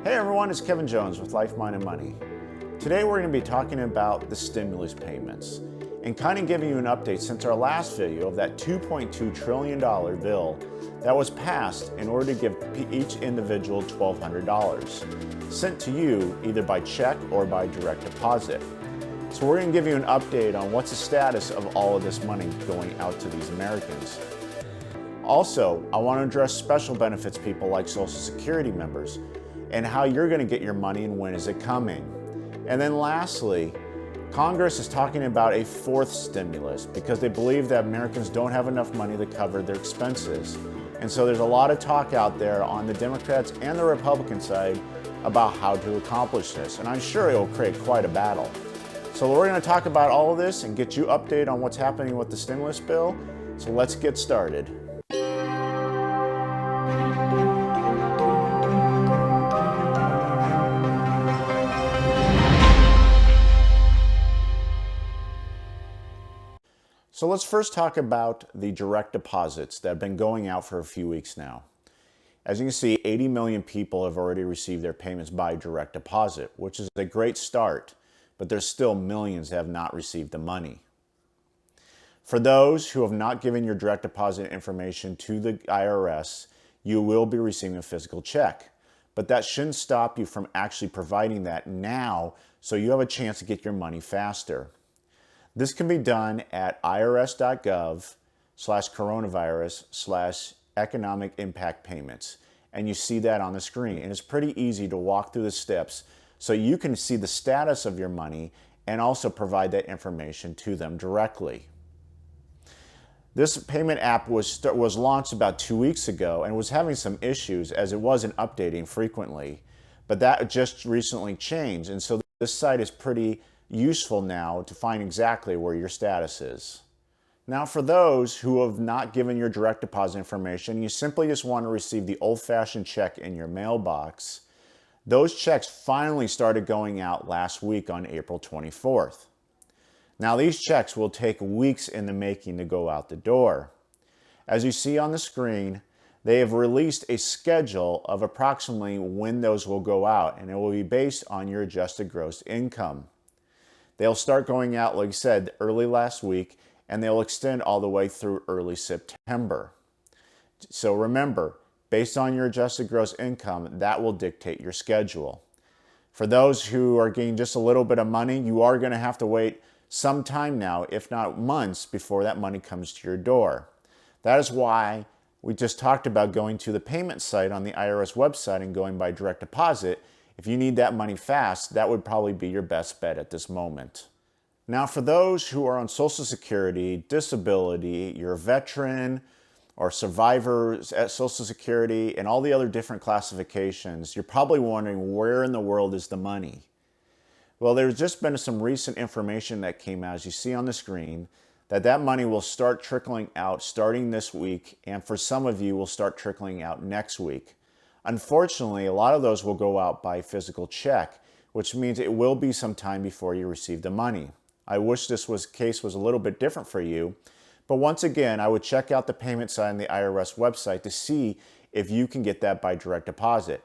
Hey everyone, it's Kevin Jones with Life, Mind, and Money. Today we're going to be talking about the stimulus payments and kind of giving you an update since our last video of that $2.2 trillion bill that was passed in order to give each individual $1,200 sent to you either by check or by direct deposit. So we're going to give you an update on what's the status of all of this money going out to these Americans. Also, I want to address special benefits people like Social Security members and how you're going to get your money and when is it coming. And then lastly, Congress is talking about a fourth stimulus because they believe that Americans don't have enough money to cover their expenses. And so there's a lot of talk out there on the Democrats and the Republican side about how to accomplish this. And I'm sure it will create quite a battle. So we're going to talk about all of this and get you updated on what's happening with the stimulus bill. So let's get started. So let's first talk about the direct deposits that have been going out for a few weeks now. As you can see, 80 million people have already received their payments by direct deposit, which is a great start, but there's still millions that have not received the money. For those who have not given your direct deposit information to the IRS, you will be receiving a physical check, but that shouldn't stop you from actually providing that now so you have a chance to get your money faster. This can be done at irs.gov/coronavirus/economic impact payments. And you see that on the screen. And it's pretty easy to walk through the steps so you can see the status of your money and also provide that information to them directly. This payment app was launched about 2 weeks ago and was having some issues as it wasn't updating frequently. But that just recently changed. And so this site is pretty useful now to find exactly where your status is. Now for those who have not given your direct deposit information, you simply just want to receive the old-fashioned check in your mailbox. Those checks finally started going out last week on April 24th. Now these checks will take weeks in the making to go out the door. As you see on the screen, they have released a schedule of approximately when those will go out, and it will be based on your adjusted gross income. They'll start going out, like I said, early last week, and they'll extend all the way through early September. So remember, based on your adjusted gross income, that will dictate your schedule. For those who are getting just a little bit of money, you are going to have to wait some time now, if not months, before that money comes to your door. That is why we just talked about going to the payment site on the IRS website and going by direct deposit. If you need that money fast, that would probably be your best bet at this moment. Now, for those who are on Social Security, disability, you're a veteran or survivors at Social Security, and all the other different classifications, you're probably wondering where in the world is the money? Well, there's just been some recent information that came out, as you see on the screen, that money will start trickling out starting this week, and for some of you will start trickling out next week. Unfortunately, a lot of those will go out by physical check, which means it will be some time before you receive the money. I wish this case was a little bit different for you, but once again, I would check out the payment site on the IRS website to see if you can get that by direct deposit.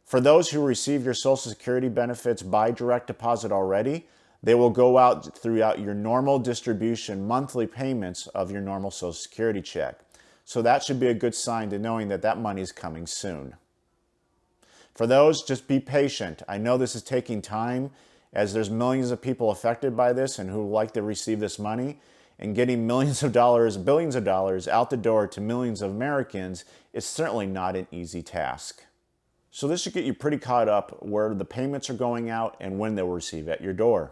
For those who receive your Social Security benefits by direct deposit already, they will go out throughout your normal distribution monthly payments of your normal Social Security check. So that should be a good sign to knowing that that money is coming soon. For those, just be patient. I know this is taking time as there's millions of people affected by this and who would like to receive this money, and getting millions of dollars, billions of dollars out the door to millions of Americans is certainly not an easy task. So this should get you pretty caught up where the payments are going out and when they'll receive at your door.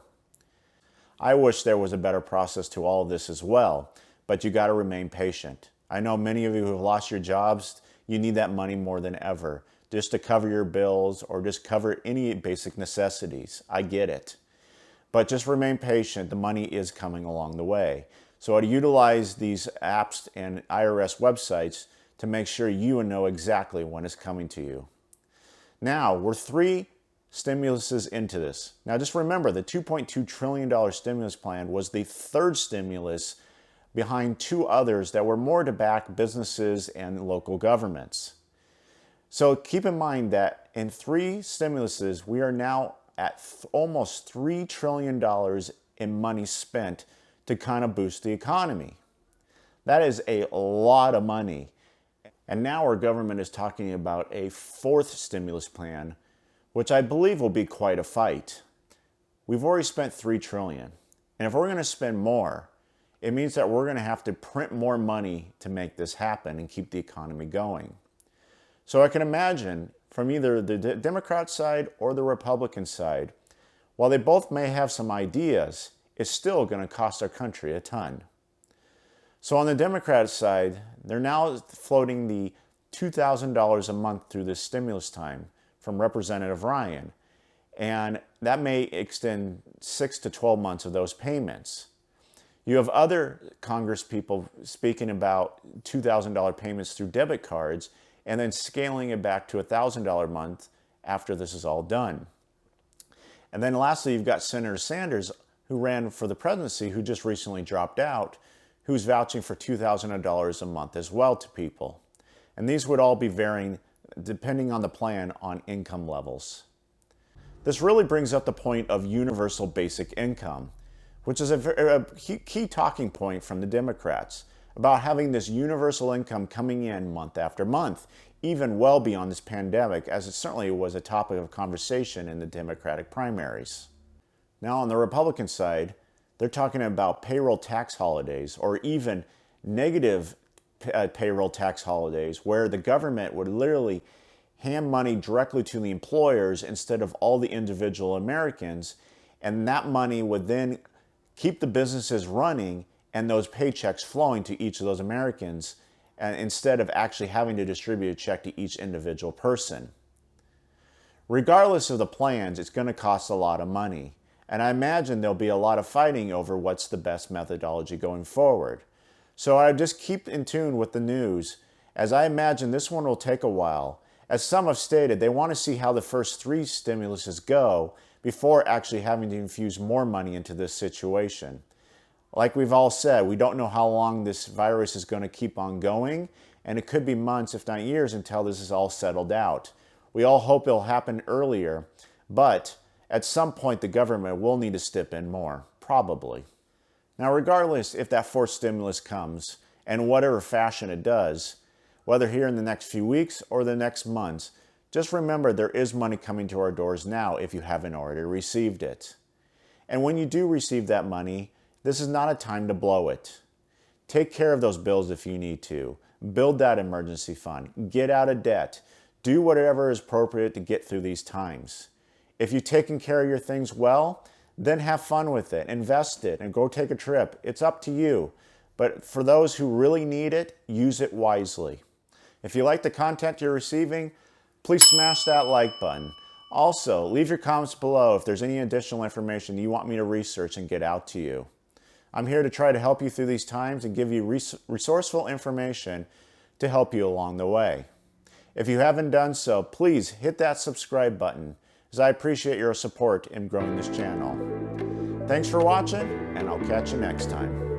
I wish there was a better process to all of this as well, but you got to remain patient. I know many of you who have lost your jobs, you need that money more than ever, just to cover your bills or just cover any basic necessities. I get it. But just remain patient. The money is coming along the way. So I'd utilize these apps and IRS websites to make sure you know exactly when it's coming to you. Now, we're 3 stimuluses into this. Now just remember, the $2.2 trillion stimulus plan was the 3rd stimulus behind 2 others that were more to back businesses and local governments. So keep in mind that in 3 stimuluses, we are now at almost $3 trillion in money spent to kind of boost the economy. That is a lot of money. And now our government is talking about a 4th stimulus plan, which I believe will be quite a fight. We've already spent $3 trillion. And if we're going to spend more, it means that we're going to have to print more money to make this happen and keep the economy going. So I can imagine from either the Democrat side or the Republican side, while they both may have some ideas, it's still going to cost our country a ton. So on the Democrat side, they're now floating the $2,000 a month through this stimulus time from Representative Ryan. And that may extend 6 to 12 months of those payments. You have other Congress people speaking about $2,000 payments through debit cards and then scaling it back to $1,000 a month after this is all done. And then lastly, you've got Senator Sanders, who ran for the presidency, who just recently dropped out, who's vouching for $2,000 a month as well to people. And these would all be varying, depending on the plan, on income levels. This really brings up the point of universal basic income, which is a key talking point from the Democrats about having this universal income coming in month after month, even well beyond this pandemic, as it certainly was a topic of conversation in the Democratic primaries. Now on the Republican side, they're talking about payroll tax holidays or even negative payroll tax holidays where the government would literally hand money directly to the employers instead of all the individual Americans, and that money would then keep the businesses running and those paychecks flowing to each of those Americans instead of actually having to distribute a check to each individual person. Regardless of the plans, it's going to cost a lot of money. And I imagine there'll be a lot of fighting over what's the best methodology going forward. So I just keep in tune with the news, as I imagine this one will take a while. As some have stated, they want to see how the first 3 stimuluses go before actually having to infuse more money into this situation. Like we've all said, we don't know how long this virus is going to keep on going, and it could be months, if not years, until this is all settled out. We all hope it'll happen earlier, but at some point the government will need to step in more, probably. Now, regardless if that 4th stimulus comes, and whatever fashion it does, whether here in the next few weeks or the next months, just remember there is money coming to our doors now if you haven't already received it. And when you do receive that money, this is not a time to blow it. Take care of those bills if you need to. Build that emergency fund. Get out of debt. Do whatever is appropriate to get through these times. If you've taken care of your things well, then have fun with it. Invest it and go take a trip. It's up to you. But for those who really need it, use it wisely. If you like the content you're receiving, please smash that like button. Also, leave your comments below if there's any additional information you want me to research and get out to you. I'm here to try to help you through these times and give you resourceful information to help you along the way. If you haven't done so, please hit that subscribe button, as I appreciate your support in growing this channel. Thanks for watching, and I'll catch you next time.